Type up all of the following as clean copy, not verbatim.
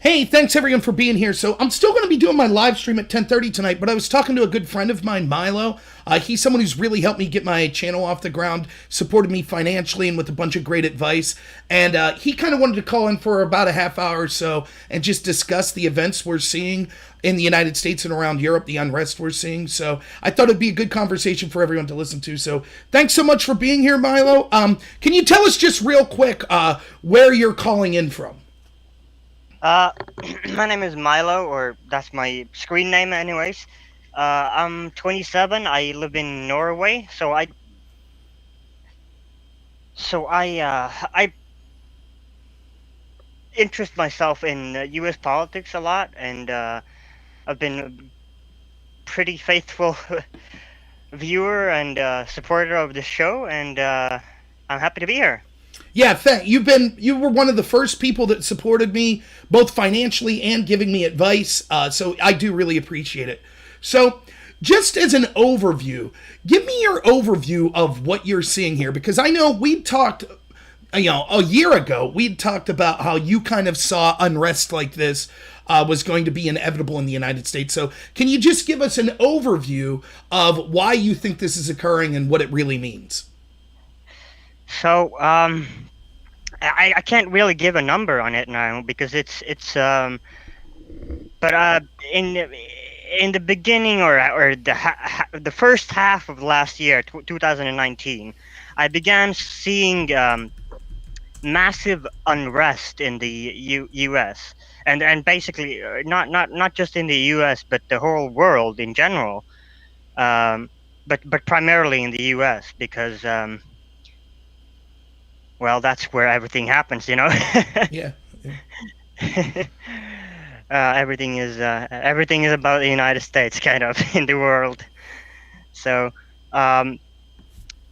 Hey, thanks everyone for being here. So I'm still going to be doing my live stream at 10:30 tonight, but I was talking to a good friend of mine, Milo. He's someone who's really helped me get my channel off the ground, supported me financially and with a bunch of great advice. And he kind of wanted to call in for about a half hour or so and just discuss the events we're seeing in the United States and around Europe, the unrest we're seeing. So I thought it'd be a good conversation for everyone to listen to. So thanks so much for being here, Milo. Can you tell us just real quick where you're calling in from? Uh, my name is Milo, or that's my screen name, anyways. I'm 27. I live in Norway, so I interest myself in U.S. politics a lot, and I've been a pretty faithful viewer and supporter of the show, and I'm happy to be here. Yeah, you were one of the first people that supported me both financially and giving me advice. So I do really appreciate it. So just as an overview, give me your overview of what you're seeing here because I know we talked a year ago, we'd talked about how you kind of saw unrest like this was going to be inevitable in the United States. So, can you just give us an overview of why you think this is occurring and what it really means? So I can't really give a number on it now because but in the beginning or the first half of last year, 2019, I began seeing massive unrest in the U.S. and basically not just in the U.S. but the whole world in general, but primarily in the U.S. because well, that's where everything happens, you know. Yeah. Yeah. Everything is about the United States, kind of in the world. So, um,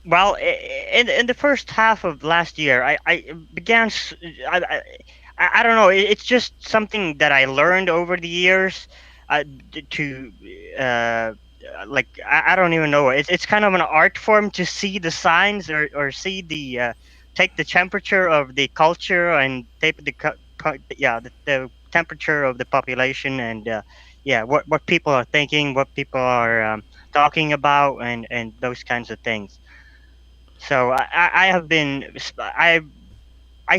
well, in the first half of last year, I began. I don't know. It's just something that I learned over the years. To like I don't even know. It's kind of an art form to see the signs or see the take the temperature of the culture and take the temperature of the population and yeah, what people are thinking, what people are talking about, and those kinds of things. So I have been I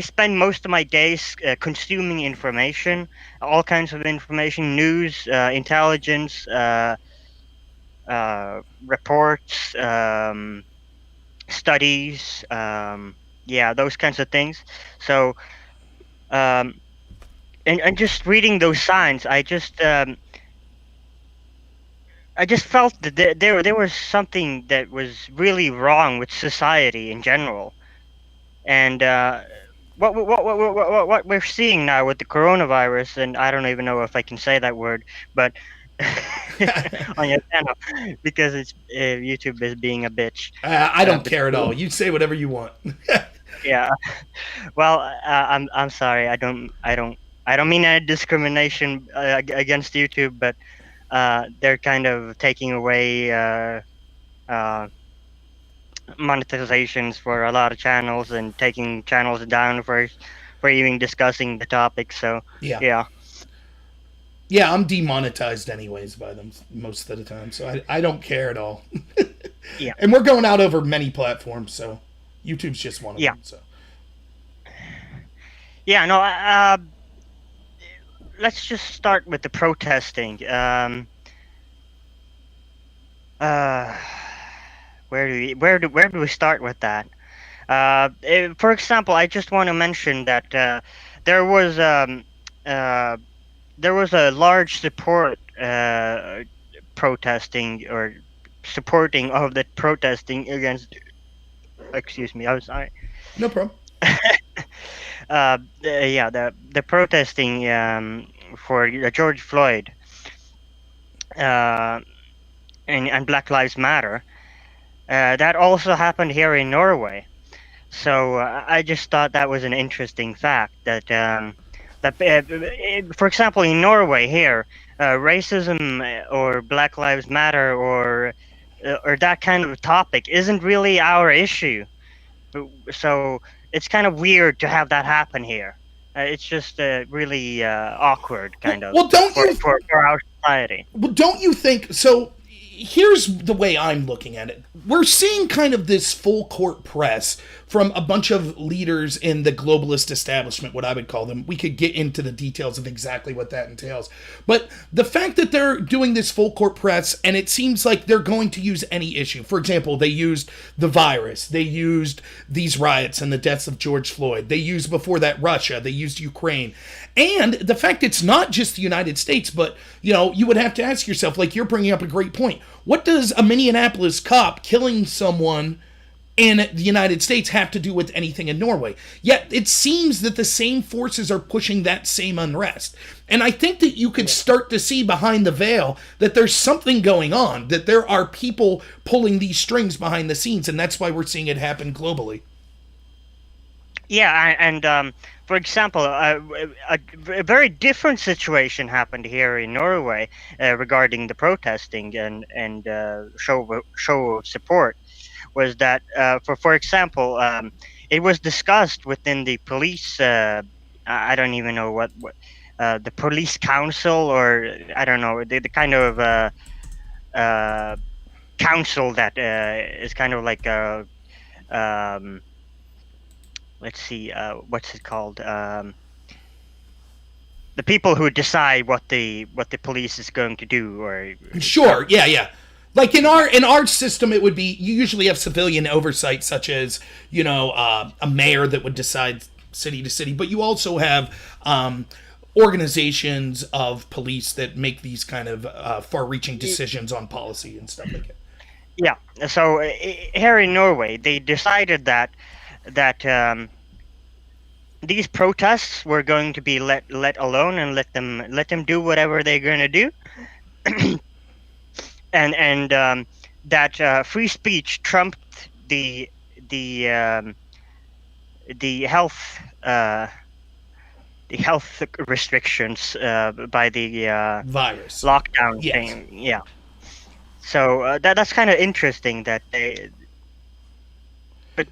spend most of my days consuming information, all kinds of information, news, intelligence, reports, studies, yeah, those kinds of things. So um, and just reading those signs, I just felt that there was something that was really wrong with society in general, and what we're seeing now with the coronavirus, and I don't even know if I can say that word, but on your channel because it's YouTube is being a bitch. I don't But care at all. You say whatever you want. yeah, well, I'm sorry. I don't mean any discrimination against YouTube, but they're kind of taking away uh, monetizations for a lot of channels and taking channels down for even discussing the topic. So Yeah. yeah, Yeah, I'm demonetized anyways by them most of the time, so I don't care at all. yeah, And we're going out over many platforms, so YouTube's just one of yeah, them. So yeah. No, let's just start with the protesting. Uh, where do we start with that? For example, I just want to mention that there was um, uh, there was a large support protesting or supporting of the protesting against. Excuse me, I'm sorry. no problem. Yeah, the protesting for George Floyd uh, and Black Lives Matter. That also happened here in Norway. So I just thought that was an interesting fact that for example, in Norway here, racism or Black Lives Matter or that kind of topic isn't really our issue. So it's kind of weird to have that happen here. It's just really awkward, kind Well, of, well, don't for, you for our society. Well, don't you think so? Here's the way I'm looking at it. We're seeing kind of this full court press from a bunch of leaders in the globalist establishment, what I would call them. We could get into the details of exactly what that entails. But the fact that they're doing this full court press, and it seems like they're going to use any issue. For example, they used the virus, they used these riots and the deaths of George Floyd, they used before that Russia, they used Ukraine. And the fact it's not just the United States, but, you would have to ask yourself, like you're bringing up a great point. What does a Minneapolis cop killing someone in the United States have to do with anything in Norway? Yet it seems that the same forces are pushing that same unrest. And I think that you could start to see behind the veil that there's something going on, that there are people pulling these strings behind the scenes, and that's why we're seeing it happen globally. Yeah, and for example, a very different situation happened here in Norway regarding the protesting and show of support. Was that for example, it was discussed within the police. I don't even know what the police council, or I don't know, the kind of uh, council that is kind of like a let's see, what's it called? The people who decide what the police is going to do, or Sure, yeah, yeah. Like in our system, it would be you usually have civilian oversight, such as a mayor that would decide city to city, but you also have organizations of police that make these kind of far-reaching decisions on policy and stuff like that. yeah. So here in Norway, they decided that these protests were going to be let alone, and let them do whatever they're going to do, and that free speech trumped the um, the health uh, the health restrictions by the Virus. lockdown Yes. thing. Yeah. So that's kind of interesting that they, but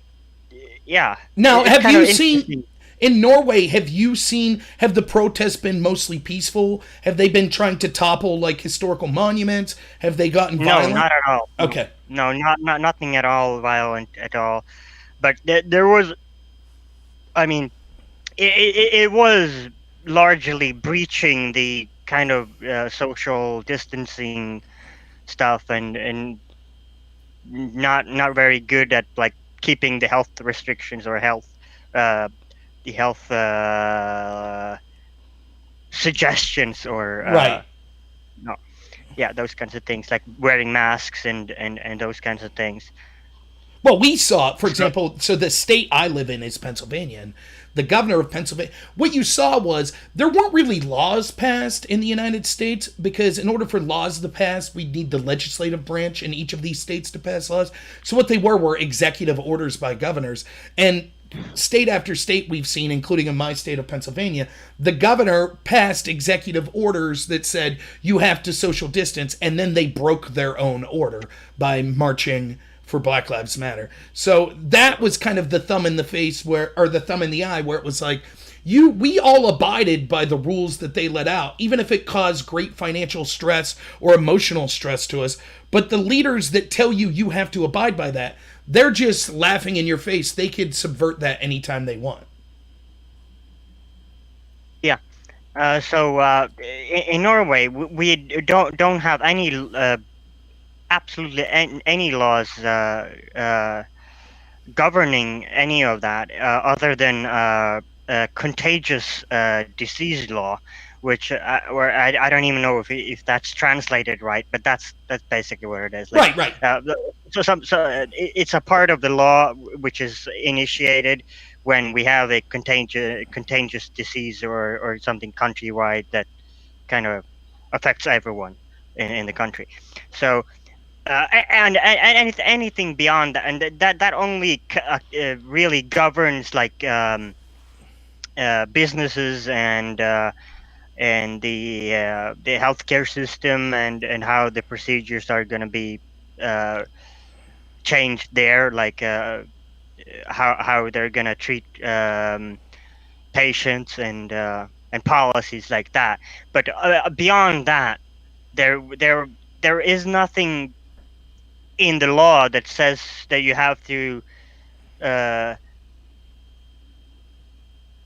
yeah, Now, it's have kind of you seen interesting. in Norway? Have the protests been mostly peaceful? Have they been trying to topple like historical monuments? Have they gotten No, violent? not at all. No, Okay. no, not nothing at all violent at all. But there was, I mean, it was largely breaching the kind of social distancing stuff, and not very good at like keeping the health restrictions, or uh, the health suggestions, or Right. no, yeah, those kinds of things, like wearing masks and those kinds of things. Well, we saw, for So example, so the state I live in is Pennsylvania, and the governor of Pennsylvania, what you saw was there weren't really laws passed in the United States because in order for laws to pass, we need the legislative branch in each of these states to pass laws. So what they were executive orders by governors. And state after state we've seen, including in my state of Pennsylvania, the governor passed executive orders that said you have to social distance, and then they broke their own order by marching for Black Lives Matter. So that was kind of the thumb in the face or the thumb in the eye, where it was like, we all abided by the rules that they let out, even if it caused great financial stress or emotional stress to us. But the leaders that tell you have to abide by that, they're just laughing in your face. They could subvert that anytime they want. yeah, so in Norway, we don't have any absolutely any laws governing any of that, other than contagious disease law, which where I don't even know if that's translated right, but that's basically what it is. Like, Right, right. it's a part of the law which is initiated when we have a contagious disease, or something countrywide that kind of affects everyone in the country. So anything beyond that, and that only really governs, like, businesses and the healthcare system, and how the procedures are going to be uh, changed there, like how they're going to treat patients and policies like that. But beyond that, there there there is nothing in the law that says that uh,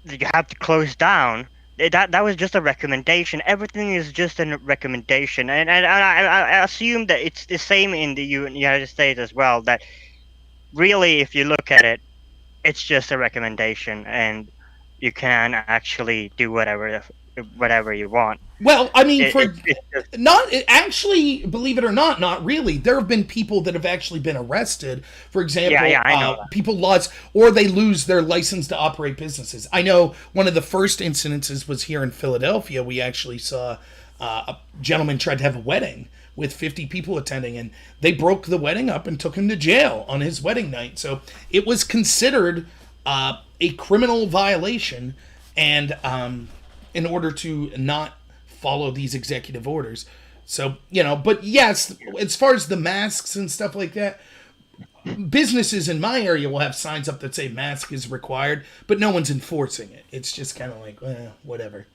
you have to close down. That was just a recommendation. Everything is just a recommendation, and I assume that it's the same in the United States as well. That really, if you look at it, it's just a recommendation, and you can actually do whatever you want. Well, I mean, It's just, not actually, believe it or not, not really. There have been people that have actually been arrested. For yeah, example, yeah, I know that. people lost or they lose their license to operate businesses. I know one of the first incidences was here in Philadelphia. We actually saw a gentleman tried to have a wedding with 50 people attending, and they broke the wedding up and took him to jail on his wedding night. So it was considered a criminal violation, and in order to not follow these executive orders. So, but yes, as far as the masks and stuff like that, businesses in my area will have signs up that say mask is required, but no one's enforcing it. It's just kind of like, whatever.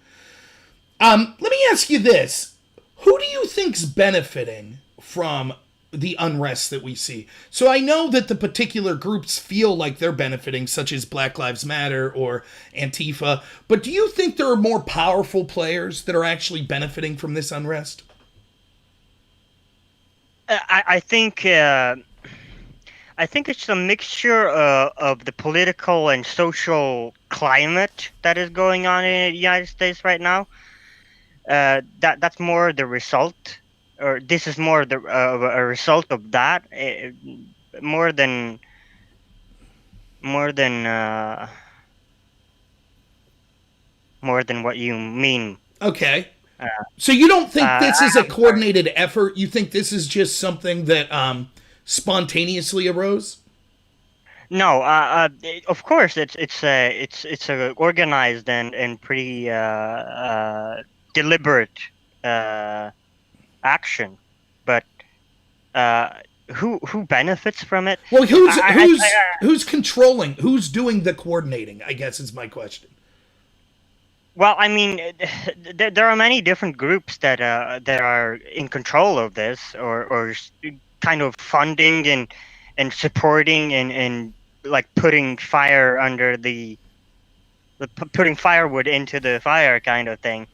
Let me ask you this. Who do you think's benefiting from the unrest that we see? So I know that the particular groups feel like they're benefiting, such as Black Lives Matter or Antifa, but do you think there are more powerful players that are actually benefiting from this unrest? I think it's a mixture of the political and social climate that is going on in the United States right now. That's more the result, or this is more a result of that, more than more than uh, more than what you mean. Okay. Uh, So you don't think this is a I'm sorry. coordinated effort? You think this is just something that spontaneously arose? No, of course it's a organized and pretty deliberate uh, action, but uh, who benefits from it? Well, who's I, I, who's I who's controlling? Who's doing the coordinating? I guess is my question. well, I mean, there are many different groups that are in control of this, or kind of funding and supporting and like putting fire under putting firewood into the fire kind of thing.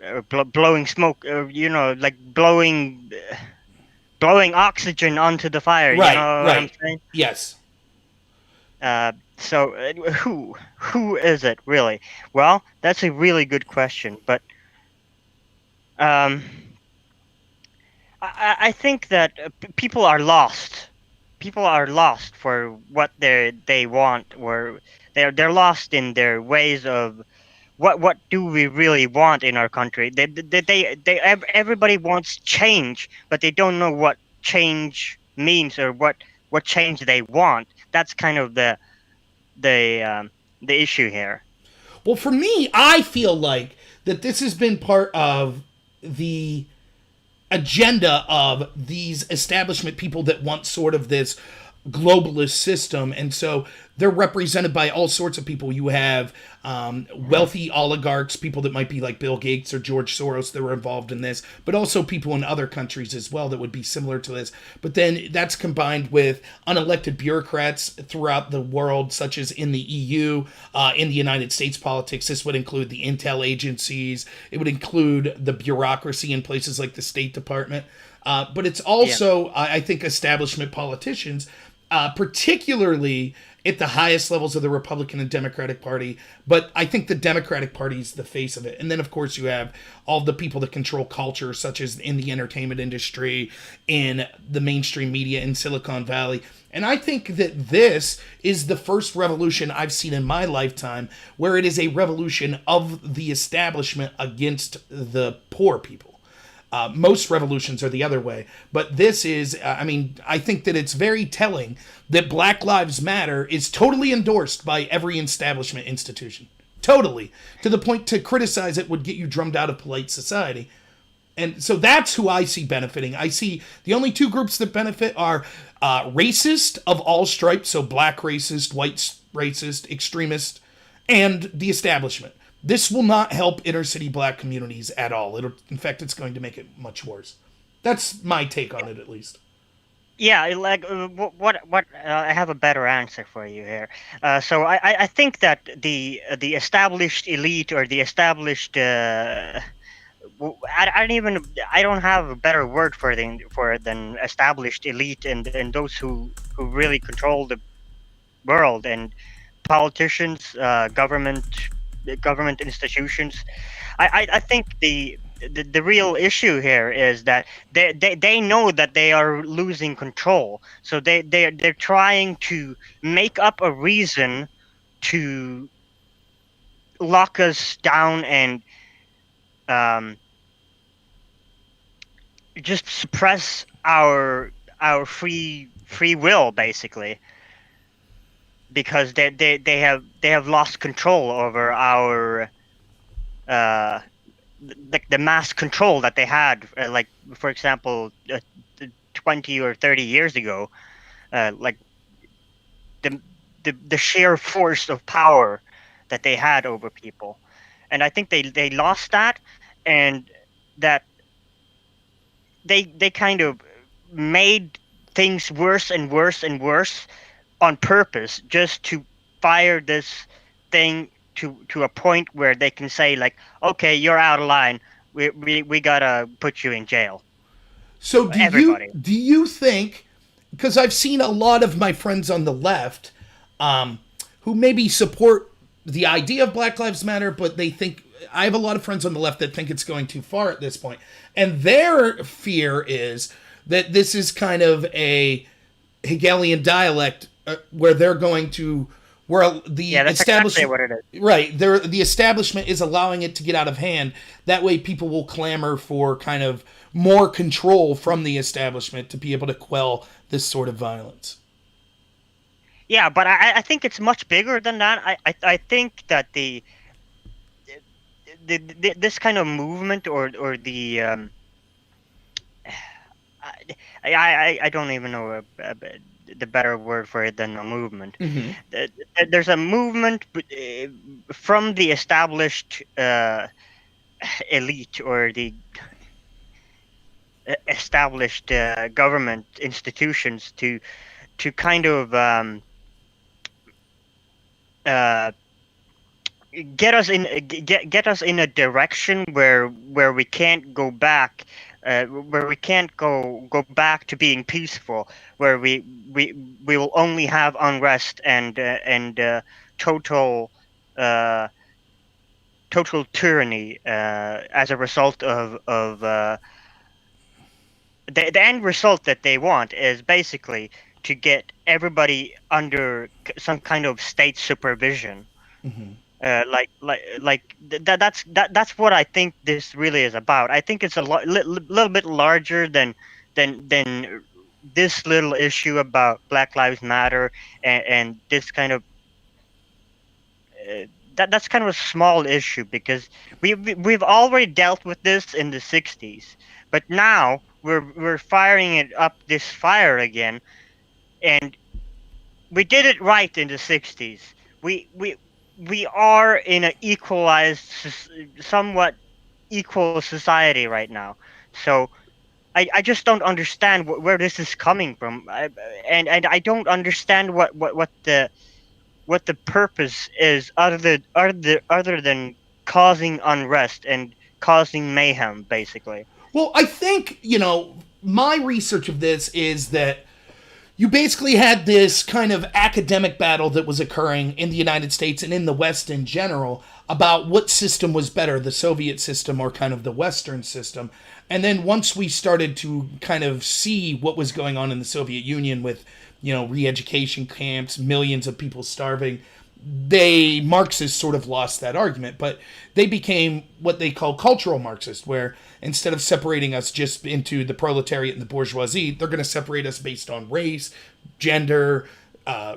Or blowing smoke, like blowing oxygen onto the fire. You Right, know what I'm right. saying? Yes. So who is it really? Well, that's a really good question, but um, I think that people are lost. People are lost for what they want, or they're lost in their ways of what do we really want in our country. Everybody wants change, but they don't know what change means, or what change they want. That's kind of the issue here. Well, for me, I feel like that this has been part of the agenda of these establishment people that want sort of this globalist system. And so they're represented by all sorts of people. You have wealthy oligarchs, people that might be like Bill Gates or George Soros that were involved in this, but also people in other countries as well that would be similar to this. But then that's combined with unelected bureaucrats throughout the world, such as in the EU, in the United States politics. This would include the intel agencies, it would include the bureaucracy in places like the State Department. But it's Yeah. also, I think, establishment politicians, particularly at the highest levels of the Republican and Democratic Party. But I think the Democratic Party is the face of it. And then, of course, you have all the people that control culture, such as in the entertainment industry, in the mainstream media in Silicon Valley. And I think that this is the first revolution I've seen in my lifetime where it is a revolution of the establishment against the poor people. Most revolutions are the other way. But this is, I think that it's very telling that Black Lives Matter is totally endorsed by every establishment institution. Totally. To the point to criticize it would get you drummed out of polite society. And so that's who I see benefiting. I see the only two groups that benefit are racist of all stripes, so black racist, white racist, extremist, and the establishment. This will not help inner city black communities at all. In fact, it's going to make it much worse. That's my take on it, at least. Yeah, like I have a better answer for you here. So I think that the established elite or the established I don't even I don't have a better word for it than established elite and those who really control the world and politicians, government institutions. I think the real issue here is that they know that they are losing control, so they're trying to make up a reason to lock us down and um, just suppress our free will, basically, because they have lost control over our uh, the mass control that they had, like for example, 20 or 30 years ago, like the, the sheer force of power that they had over people. And I think they lost that, and that they kind of made things worse and worse and worse on purpose, just to fire this thing to a point where they can say, like, okay, you're out of line, we gotta put you in jail. So Everybody. do you think, because I've seen a lot of my friends on the left who maybe support the idea of Black Lives Matter, but they think, I have a lot of friends on the left that think it's going too far at this point. And their fear is that this is kind of a Hegelian dialect where they're going to, where the Yeah, that's exactly establishment, what it is. right, the establishment is allowing it to get out of hand. That way people will clamor for kind of more control from the establishment to be able to quell this sort of violence. Yeah, but I think it's much bigger than that. I think that the this kind of movement, or the I don't even know the better word for it than a movement. Mm-hmm. There's a movement from the established elite, or the established government institutions, to kind of uh, get us in a direction where we can't go back, where we can't go back to being peaceful, where we will only have unrest and total uh, total tyranny as a result of the end result that they want is basically to get everybody under some kind of state supervision. Mm-hmm. That's what I think this really is about. I think it's a little bit larger than this little issue about Black Lives Matter, and this kind of that's kind of a small issue, because we've already dealt with this in the 60s, but now we're firing it up this fire again, and we did it right in the 60s. We are in an equalized, somewhat equal society right now. So I just don't understand where this is coming from, and I don't understand what the purpose is, other than causing unrest and causing mayhem, basically. Well, I think, my research of this is that you basically had this kind of academic battle that was occurring in the United States and in the West in general about what system was better, the Soviet system or kind of the Western system. And then once we started to kind of see what was going on in the Soviet Union with, re-education camps, millions of people starving, Marxists sort of lost that argument, but they became what they call cultural Marxist, where instead of separating us just into the proletariat and the bourgeoisie, they're going to separate us based on race, gender,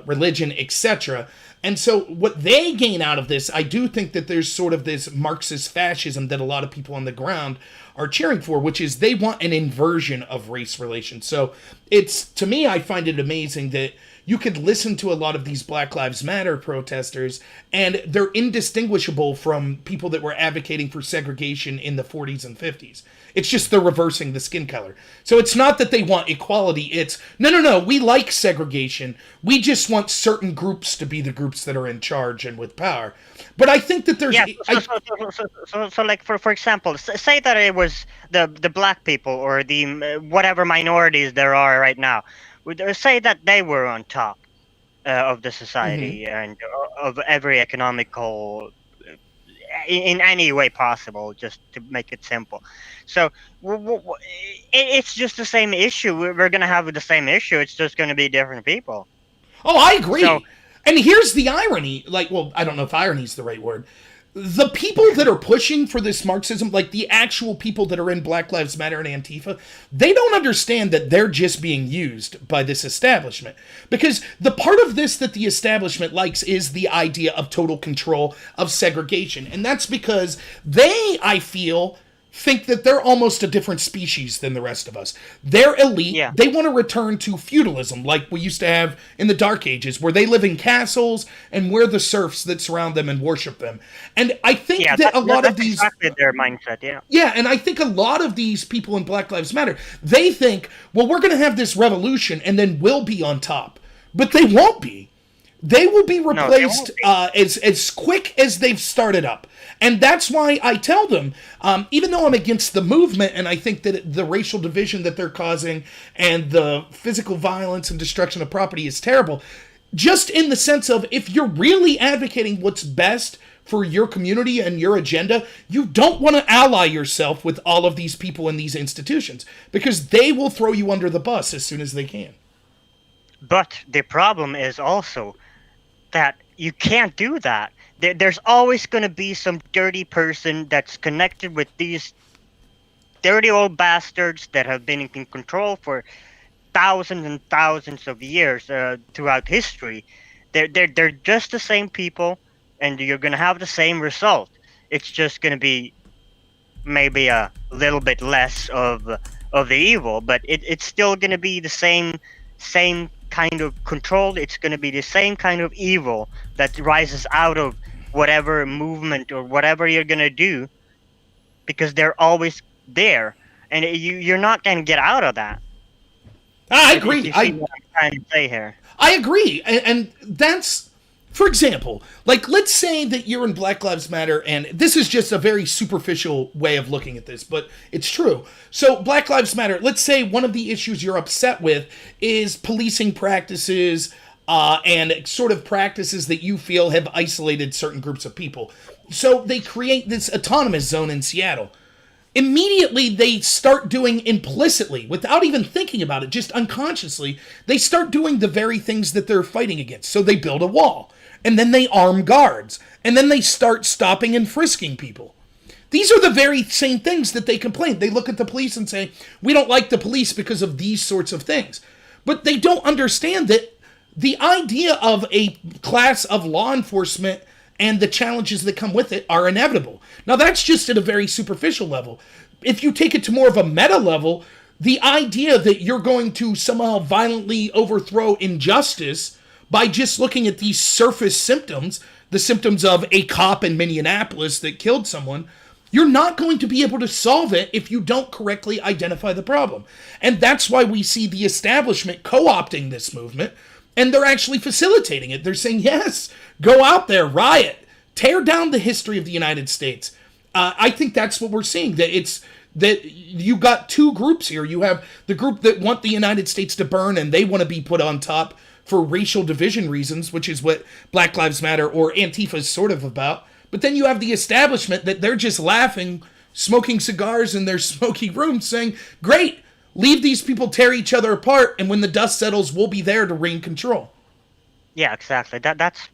religion, etc. And so what they gain out of this, I do think that there's sort of this Marxist fascism that a lot of people on the ground are cheering for, which is they want an inversion of race relations. So to me, I find it amazing that you could listen to a lot of these Black Lives Matter protesters, and they're indistinguishable from people that were advocating for segregation in the 40s and 50s. It's just they're reversing the skin color. So it's not that they want equality. It's, no, we like segregation. We just want certain groups to be the groups that are in charge and with power. But I think that there's... Yeah. So like for example, say that it was the black people or the whatever minorities there are right now. Say that they were on top of the society and of every economical in any way possible, just to make it simple. So it's just the same issue. We're going to have the same issue. It's just going to be different people. Oh, I agree. So, and here's the irony. Like, well, I don't know if irony is the right word. The people that are pushing for this Marxism, like the actual people that are in Black Lives Matter and Antifa, they don't understand that they're just being used by this establishment. Because the part of this that the establishment likes is the idea of total control of segregation. And that's because they, I feel, think that they're almost a different species than the rest of us. They're elite. Yeah. They want to return to feudalism like we used to have in the Dark Ages, where they live in castles and we're the serfs that surround them and worship them. And I think that a lot of these... exactly their mindset, yeah. Yeah, and I think a lot of these people in Black Lives Matter, they think, well, we're going to have this revolution and then we'll be on top. But they won't be. They will be replaced as quick as they've started up. And that's why I tell them, even though I'm against the movement and I think that the racial division that they're causing and the physical violence and destruction of property is terrible, just in the sense of if you're really advocating what's best for your community and your agenda, you don't want to ally yourself with all of these people in these institutions because they will throw you under the bus as soon as they can. But the problem is also that you can't do that. There's always going to be some dirty person that's connected with these dirty old bastards that have been in control for thousands and thousands of years throughout history. They're just the same people, and you're going to have the same result. It's just going to be maybe a little bit less of the evil, but it's still going to be the same kind of control. It's going to be the same kind of evil that rises out of whatever movement or whatever you're going to do, because they're always there, and you're not going to get out of that. I agree. What I'm trying to say here. I agree. And that's, for example, like, let's say that you're in Black Lives Matter, and this is just a very superficial way of looking at this, but it's true. So Black Lives Matter, let's say one of the issues you're upset with is policing practices and sort of practices that you feel have isolated certain groups of people. So they create this autonomous zone in Seattle. Immediately, they start doing implicitly, without even thinking about it, just unconsciously, they start doing the very things that they're fighting against. So they build a wall, and then they arm guards, and then they start stopping and frisking people. These are the very same things that they complain. They look at the police and say, we don't like the police because of these sorts of things. But they don't understand that the idea of a class of law enforcement and the challenges that come with it are inevitable. Now, that's just at a very superficial level. If you take it to more of a meta level, the idea that you're going to somehow violently overthrow injustice by just looking at these surface symptoms, the symptoms of a cop in Minneapolis that killed someone, you're not going to be able to solve it if you don't correctly identify the problem. And that's why we see the establishment co-opting this movement, and they're actually facilitating it. They're saying, yes, go out there, riot, tear down the history of the United States. I think that's what we're seeing, that you got two groups here. You have the group that want the United States to burn, and they want to be put on top for racial division reasons, which is what Black Lives Matter or Antifa is sort of about. But then you have the establishment that they're just laughing, smoking cigars in their smoky rooms, saying, great, leave these people tear each other apart, and when the dust settles, we'll be there to reign control. Yeah, exactly. That's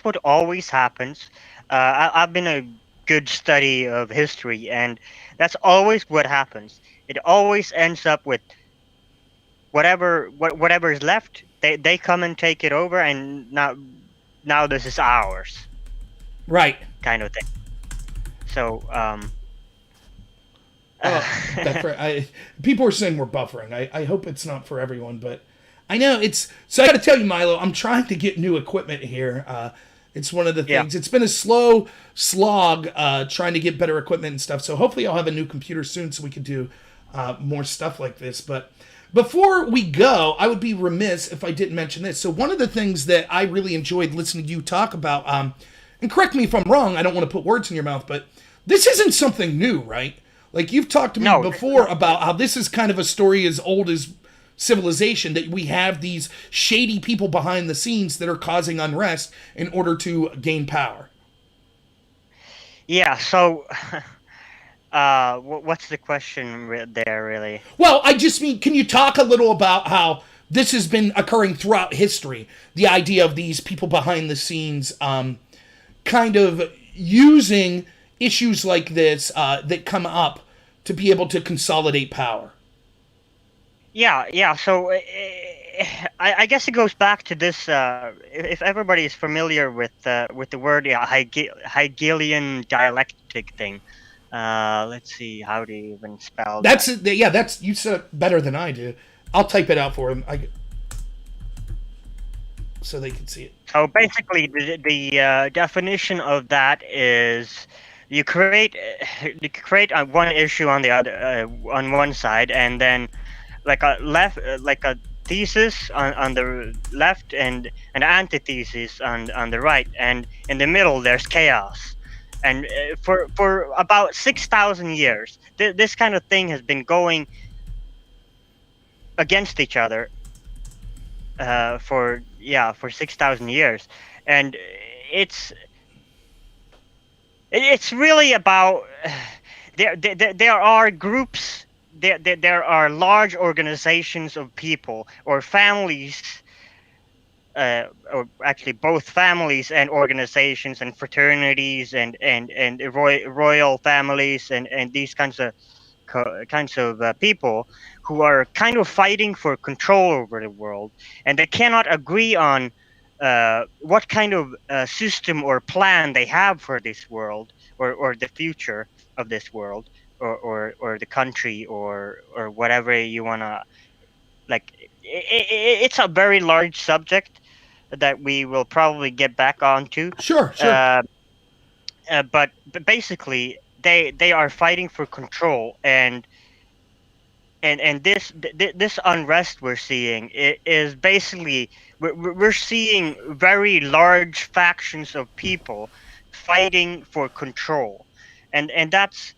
what always happens. I've been a good study of history, and that's always what happens. It always ends up with whatever is left. They come and take it over, and now this is ours. Right. Kind of thing. So, people are saying we're buffering. I hope it's not for everyone, but I know it's so. I got to tell you, Milo, I'm trying to get new equipment here. It's one of the Yeah. things. It's been a slow slog trying to get better equipment and stuff. So hopefully, I'll have a new computer soon so we can do more stuff like this. But before we go, I would be remiss if I didn't mention this. So one of the things that I really enjoyed listening to you talk about, and correct me if I'm wrong, I don't want to put words in your mouth, but this isn't something new, right? Like you've talked to me No. before about how this is kind of a story as old as civilization, that we have these shady people behind the scenes that are causing unrest in order to gain power. Yeah. So, what's the question there, really? Well, I just mean, can you talk a little about how this has been occurring throughout history? The idea of these people behind the scenes kind of using issues like this that come up to be able to consolidate power. Yeah, yeah. So I guess it goes back to this. If everybody is familiar with the word, yeah, Hegelian dialectic thing. Let's see, how do you even spell That's that? yeah. That's you said it better than I do. I'll type it out for him. So they can see it. So basically, the definition of that is you create one issue on the other on one side, and then like a like a thesis on the left and an antithesis on the right, and in the middle there's chaos. And for about 6,000 years, this kind of thing has been going against each other for 6,000 years, and it's it's really about there are groups, there are large organizations of people or families, or actually both families and organizations and fraternities and royal families and these kinds of people who are kind of fighting for control over the world, and they cannot agree on what kind of system or plan they have for this world, or the future of this world, or the country, or whatever you want to, like. It's a very large subject that we will probably get back onto. Sure, sure. But basically they are fighting for control, and this unrest we're seeing is basically we're seeing very large factions of people fighting for control, and that's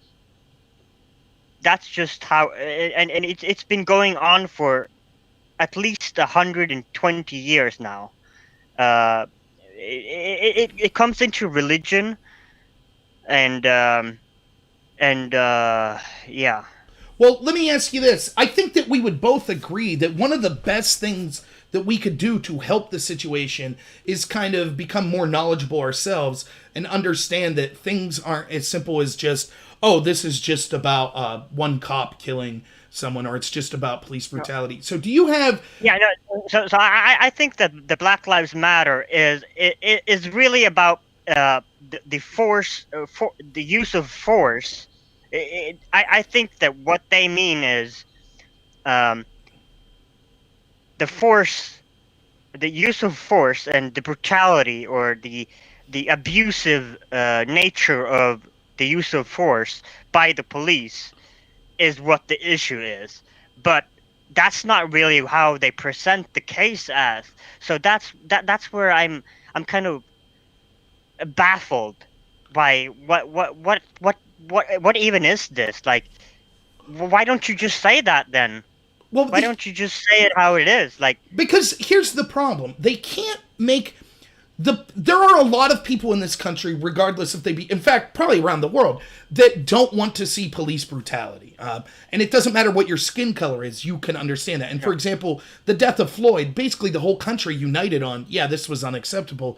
just how, and it's been going on for at least 120 years now. uh it comes into religion, and yeah. Well, let me ask you this. I think that we would both agree that one of the best things that we could do to help the situation is kind of become more knowledgeable ourselves and understand that things aren't as simple as just, oh, this is just about one cop killing someone, or it's just about police brutality. So do you have... Yeah, no. So I think that the Black Lives Matter is really about the force, for the use of force. I think that what they mean is um, the force, the use of force, and the brutality, or the abusive nature of the use of force by the police is what the issue is. But that's not really how they present the case as. So that's where I'm kind of baffled by what even is this? Like, why don't you just say that then? Well, Why don't you just say it how it is? Like, because here's the problem. They can't make... There are a lot of people in this country, regardless if they be, in fact, probably around the world, that don't want to see police brutality. And it doesn't matter what your skin color is, you can understand that. And for example, the death of Floyd, basically the whole country united on, yeah, this was unacceptable.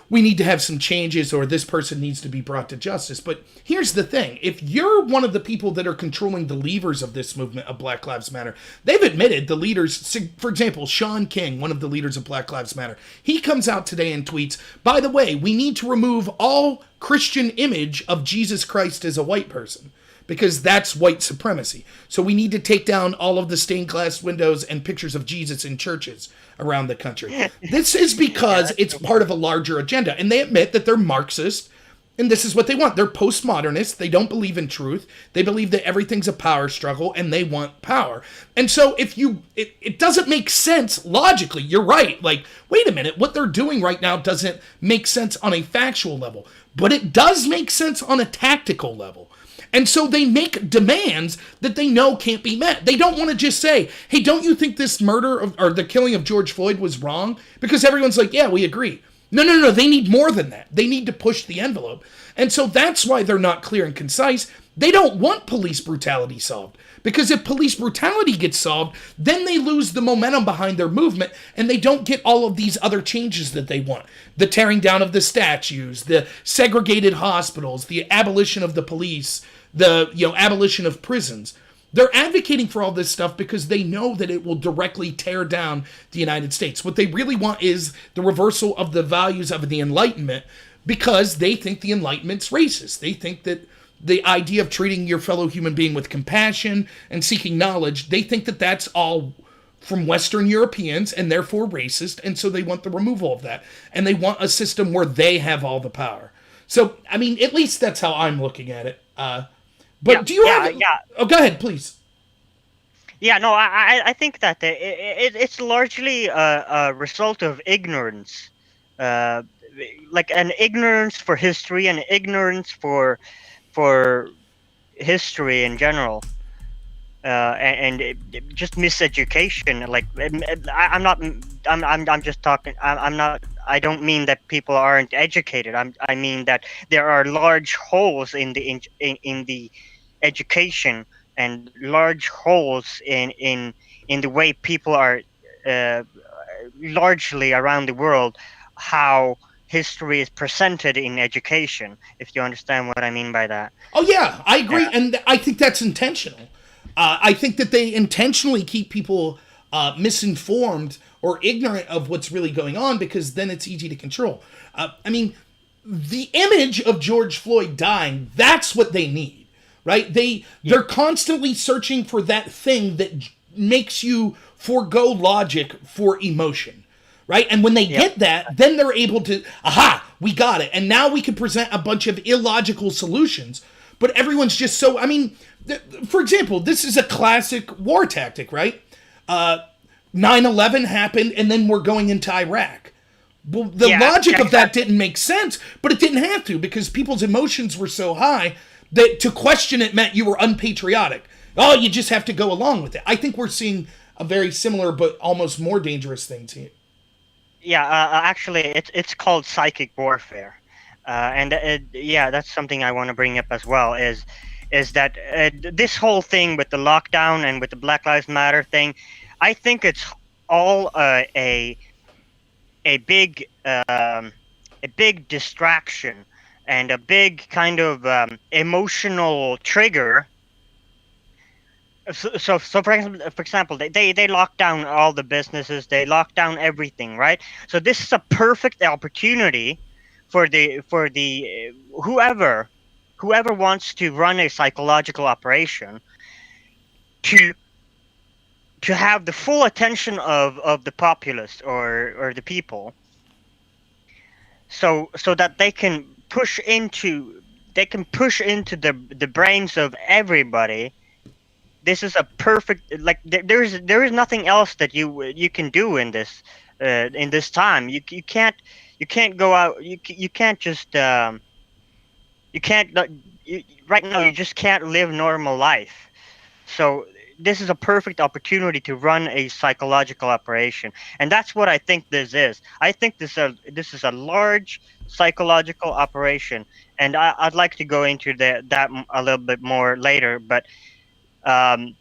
We need to have some changes, or this person needs to be brought to justice. But here's the thing. If you're one of the people that are controlling the levers of this movement of Black Lives Matter, they've admitted, the leaders, for example, Sean King, one of the leaders of Black Lives Matter, he comes out today and tweets, by the way, we need to remove all Christian image of Jesus Christ as a white person, because that's white supremacy. So we need to take down all of the stained glass windows and pictures of Jesus in churches around the country. This is Yeah, because that's it's so part of funny. a larger agenda, and they admit that they're Marxist, and this is what they want. They're postmodernists. They don't believe in truth. They believe that everything's a power struggle, and they want power. And so if it doesn't make sense logically. You're right. Like, wait a minute, what they're doing right now doesn't make sense on a factual level, but it does make sense on a tactical level. And so they make demands that they know can't be met. They don't want to just say, hey, don't you think this murder or the killing of George Floyd was wrong? Because everyone's like, yeah, we agree. No, no, no. They need more than that. They need to push the envelope. And so that's why they're not clear and concise. They don't want police brutality solved. Because if police brutality gets solved, then they lose the momentum behind their movement and they don't get all of these other changes that they want. The tearing down of the statues, the segregated hospitals, the abolition of the police, the abolition of prisons. They're advocating for all this stuff because they know that it will directly tear down the United States. What they really want is the reversal of the values of the Enlightenment, because they think the Enlightenment's racist. They think that the idea of treating your fellow human being with compassion and seeking knowledge, they think that that's all from Western Europeans and therefore racist, and so they want the removal of that. And they want a system where they have all the power. So, I mean, at least that's how I'm looking at it. Yeah, But do you yeah, have? yeah, Oh, go ahead, please. yeah. No, I think that it's largely a result of ignorance, uh, like an ignorance for history and ignorance for history in general. And just miseducation. Like I'm not. I'm just talking. I'm not. I don't mean that people aren't educated. I mean that there are large holes in the education and large holes in the way people are uh, largely around the world how history is presented in education. If you understand what I mean by that. Oh yeah, I agree, Yeah. and I think that's intentional. I think that they intentionally keep people misinformed or ignorant of what's really going on because then it's easy to control. I mean, the image of George Floyd dying, that's what they need, right? They're constantly searching for that thing that makes you forego logic for emotion, right? And when they Yeah. get that, then they're able to, aha, we got it. And now we can present a bunch of illogical solutions. But everyone's just so, I mean, for example, this is a classic war tactic, right? 9/11 happened, and then we're going into Iraq. Well, the Yeah. logic Yeah. of that Exactly. didn't make sense, but it didn't have to because people's emotions were so high that to question it meant you were unpatriotic. Oh, you just have to go along with it. I think we're seeing a very similar but almost more dangerous thing to you. Yeah, actually, it's called psychic warfare, and yeah, that's something I want to bring up as well. Is that this whole thing with the lockdown and with the Black Lives Matter thing? I think it's all a big a big distraction and a big kind of emotional trigger. So for example, they lock down all the businesses, they lock down everything, right? So this is a perfect opportunity for the whoever wants to run a psychological operation to to have the full attention of the populace or the people, so that they can push into the brains of everybody. This is a perfect, like there is nothing else that you can do in this time. You can't go out. You can't just you can't not- you, right now you just can't live normal life. So this is a perfect opportunity to run a psychological operation, and that's what I think this is. I think this is a large psychological operation, and I'd like to go into that a little bit more later, but um,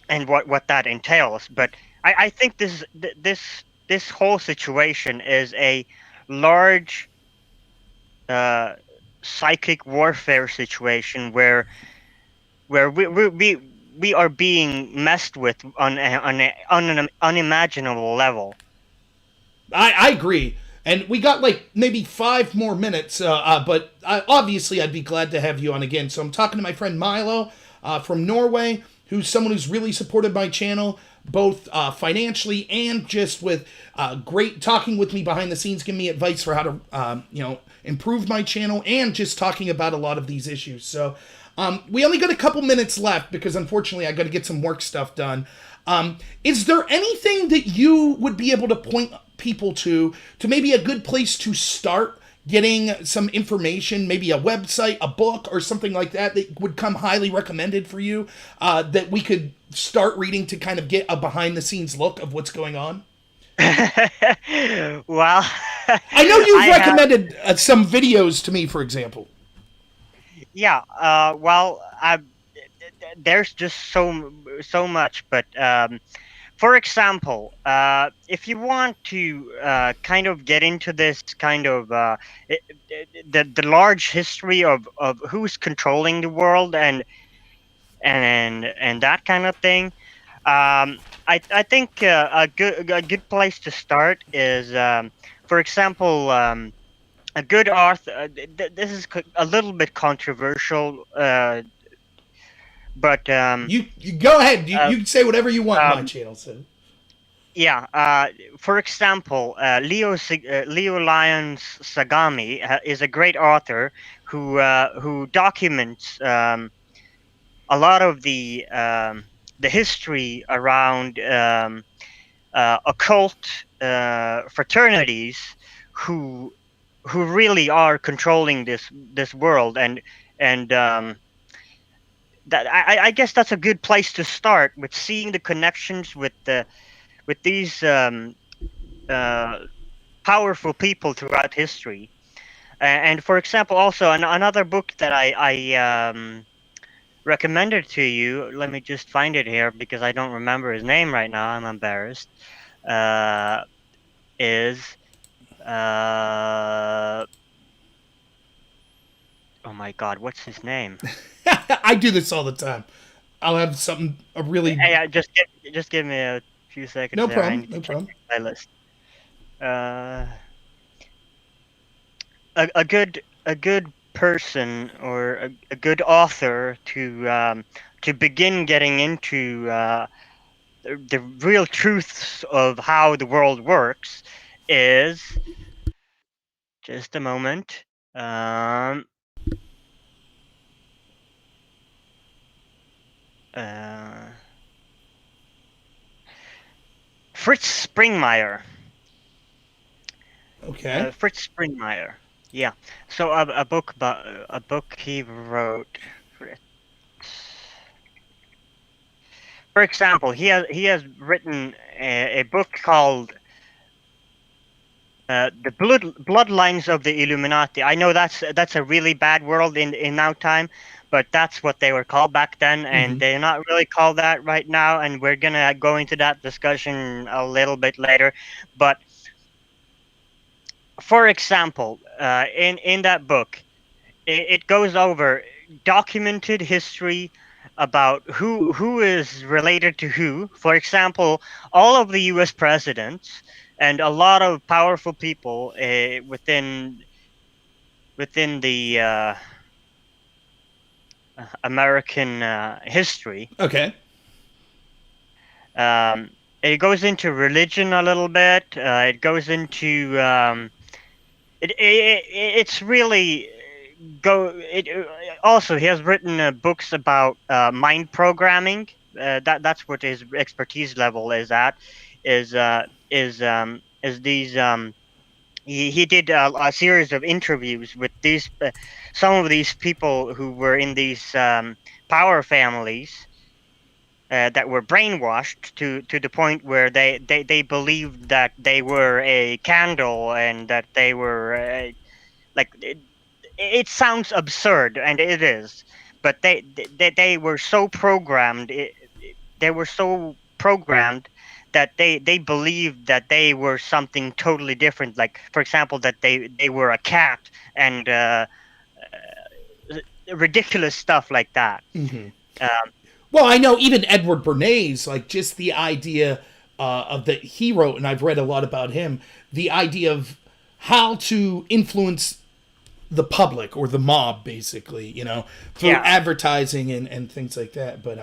and what that entails. But I think this whole situation is a large uh, psychic warfare situation where we are being messed with on an unimaginable level. I agree. And we got like maybe 5 more minutes, but obviously I'd be glad to have you on again. So I'm talking to my friend Milo from Norway, who's someone who's really supported my channel, both financially and just with great talking with me behind the scenes, giving me advice for how to, improve my channel and just talking about a lot of these issues. So we only got a couple minutes left because unfortunately I got to get some work stuff done. Is there anything that you would be able to point people to maybe a good place to start getting some information, maybe a website, a book, or something like that that would come highly recommended for you, that we could start reading to kind of get a behind the scenes look of what's going on? Well, I know you've recommended some videos to me, for example. Yeah. There's just so much, but for example, if you want to kind of get into this kind of the large history of who's controlling the world and that kind of thing, I think a good place to start is, for example, a good author. This is a little bit controversial, but You go ahead. uh, You can say whatever you want on my um, channel. So yeah. For example, Leo Lyons Sagami is a great author who documents a lot of the history around occult fraternities who really are controlling this world, and that I guess that's a good place to start with, seeing the connections with these uh, powerful people throughout history. And for example, also another book that I recommended to you. Let me just find it here because I don't remember his name right now. I'm embarrassed. Uh, is Oh my God, what's his name? I do this all the time. I'll have something a really Hey, just give me a few seconds no there. I problem, need to no check problem. my list. Uh, a good person or a good author to begin getting into the real truths of how the world works is, just a moment. Um, uh, Fritz Springmeier. Okay. Fritz Springmeier. Yeah. So a book he wrote. Fritz. For example, he has written a book called "The Bloodlines of the Illuminati." I know that's a really bad world in now time, but that's what they were called back then, and Mm-hmm. they're not really called that right now. And we're gonna go into that discussion a little bit later. But for example, in that book, it goes over documented history about who is related to who. For example, all of the U.S. presidents and a lot of powerful people within the American history. Okay. It goes into religion a little bit. It goes into it's really go it also he has written books about mind programming. That's what his expertise level is at, is these he did a series of interviews with these some of these people who were in these power families that were brainwashed to the point where they believed that they were a candle, and that they were like it sounds absurd, and it is, but they were so programmed. They were so programmed that they believed that they were something totally different. Like, for example, that they were a cat, and ridiculous stuff like that. Mm-hmm. Um, Well, I know even Edward Bernays, like just the idea of that he wrote, and I've read a lot about him. The idea of how to influence the public or the mob, basically, through advertising and things like that. But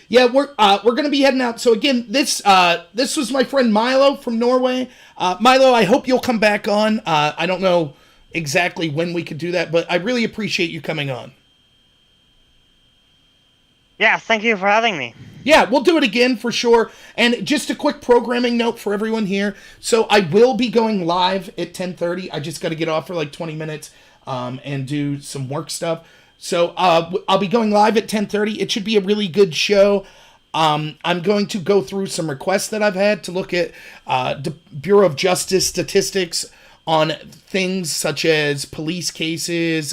yeah, we're gonna be heading out. So again, this was my friend Milo from Norway. Milo, I hope you'll come back on. I don't know exactly when we could do that, but I really appreciate you coming on. Yeah, thank you for having me. Yeah, we'll do it again for sure. And just a quick programming note for everyone here. So I will be going live at 10:30. I just got to get off for like 20 minutes and do some work stuff. So I'll be going live at 10:30. It should be a really good show. I'm going to go through some requests that I've had to look at the Bureau of Justice statistics on things such as police cases,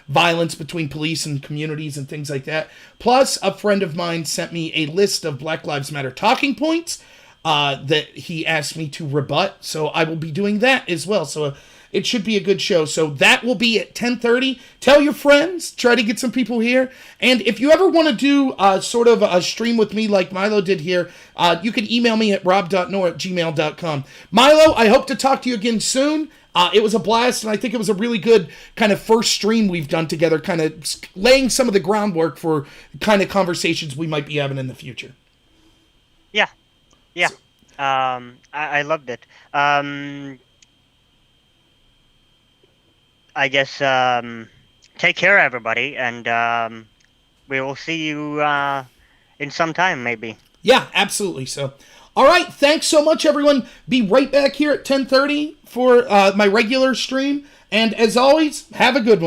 violence between police and communities and things like that. Plus, a friend of mine sent me a list of Black Lives Matter talking points that he asked me to rebut. So I will be doing that as well. So it should be a good show. So that will be at 10:30. Tell your friends. Try to get some people here. And if you ever want to do sort of a stream with me like Milo did here, you can email me at rob.nor@gmail.com. Milo, I hope to talk to you again soon. It was a blast, and I think it was a really good kind of first stream we've done together, kind of laying some of the groundwork for kind of conversations we might be having in the future. Yeah. Yeah. I loved it. I guess take care, everybody, and we will see you in some time, maybe. Yeah, absolutely. So, all right, thanks so much, everyone. Be right back here at 10:30 for my regular stream, and as always, have a good one.